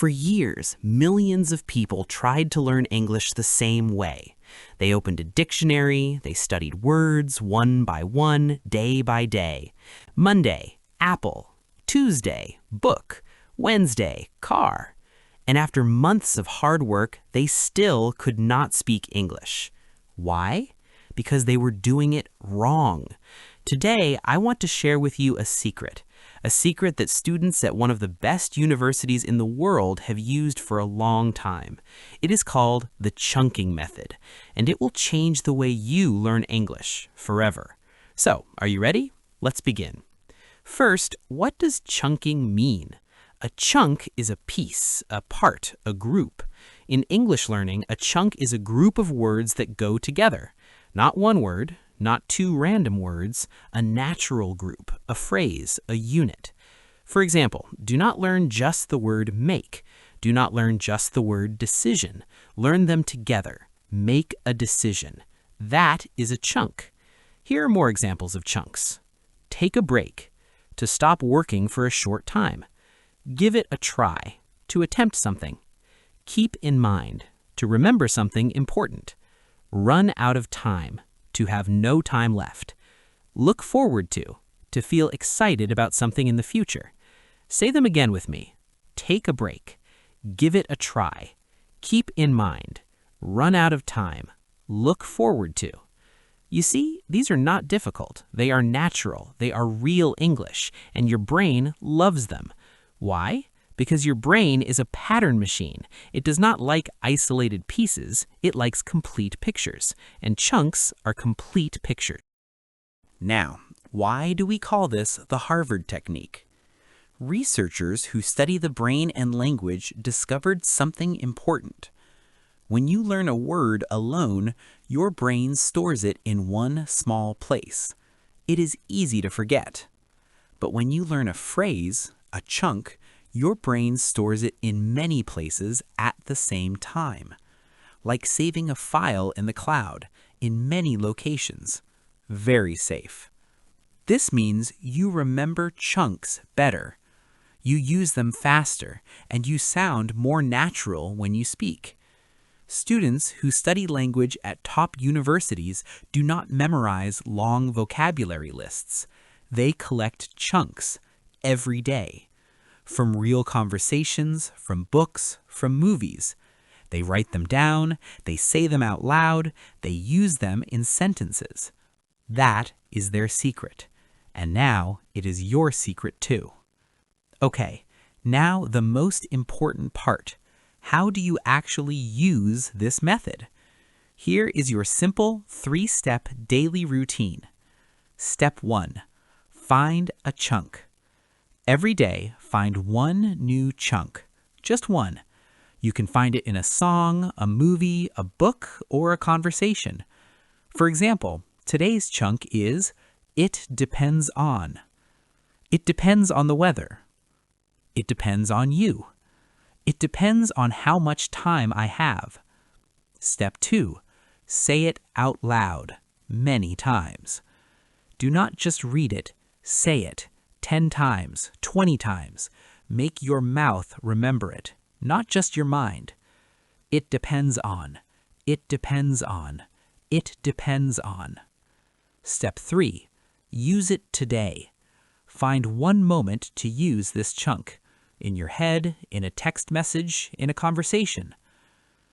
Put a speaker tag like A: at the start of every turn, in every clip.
A: For years, millions of people tried to learn English the same way. They opened a dictionary, they studied words one by one, day by day. Monday, apple. Tuesday, book. Wednesday, car. And after months of hard work, they still could not speak English. Why? Because they were doing it wrong. Today, I want to share with you a secret that students at one of the best universities in the world have used for a long time. It is called the chunking method, and it will change the way you learn English forever. So, are you ready? Let's begin. First, what does chunking mean? A chunk is a piece, a part, a group. In English learning, a chunk is a group of words that go together. Not one word, not two random words, a natural group, a phrase, a unit. For example, do not learn just the word make. Do not learn just the word decision. Learn them together. Make a decision. That is a chunk. Here are more examples of chunks. Take a break. To stop working for a short time. Give it a try. To attempt something. Keep in mind. To remember something important. Run out of time. To have no time left. Look forward to feel excited about something in the future. Say them again with me. Take a break. Give it a try. Keep in mind. Run out of time. Look forward to. You see, these are not difficult. They are natural. They are real English, and your brain loves them. Why? Because your brain is a pattern machine. It does not like isolated pieces, it likes complete pictures, and chunks are complete pictures. Now, why do we call this the Harvard technique? Researchers who study the brain and language discovered something important. When you learn a word alone, your brain stores it in one small place. It is easy to forget. But when you learn a phrase, a chunk, your brain stores it in many places at the same time, like saving a file in the cloud in many locations. Very safe. This means you remember chunks better. You use them faster, and you sound more natural when you speak. Students who study language at top universities do not memorize long vocabulary lists. They collect chunks every day. From real conversations, from books, from movies. They write them down, they say them out loud, they use them in sentences. That is their secret. And now it is your secret too. Okay, now the most important part. How do you actually use this method? Here is your simple 3-step daily routine. Step 1. Find a chunk. Every day, find one new chunk. Just one. You can find it in a song, a movie, a book, or a conversation. For example, today's chunk is, it depends on. It depends on the weather. It depends on you. It depends on how much time I have. Step 2. Say it out loud, many times. Do not just read it, say it. 10 times, 20 times. Make your mouth remember it, not just your mind. It depends on. It depends on. It depends on. Step 3. Use it today. Find one moment to use this chunk. In your head, in a text message, in a conversation.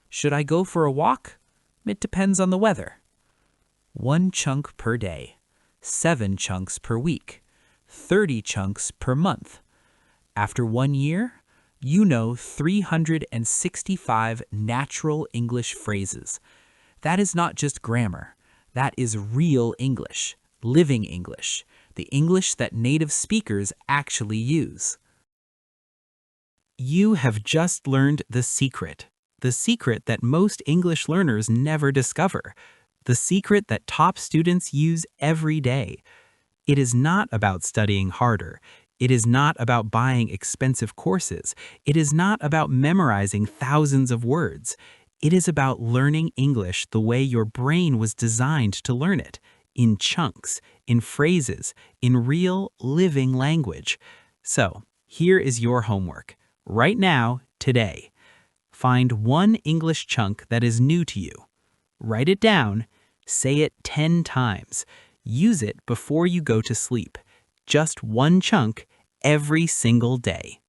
A: Should I go for a walk? It depends on the weather. 1 chunk per day. 7 chunks per week. 30 chunks per month. After 1 year, you know 365 natural English phrases. That is not just grammar. That is real English, living English, the English that native speakers actually use. You have just learned the secret that most English learners never discover, the secret that top students use every day. It is not about studying harder. It is not about buying expensive courses. It is not about memorizing thousands of words. It is about learning English the way your brain was designed to learn it, in chunks, in phrases, in real, living language. So, here is your homework. Right now, today. Find one English chunk that is new to you. Write it down, say it 10 times. Use it before you go to sleep. Just one chunk every single day.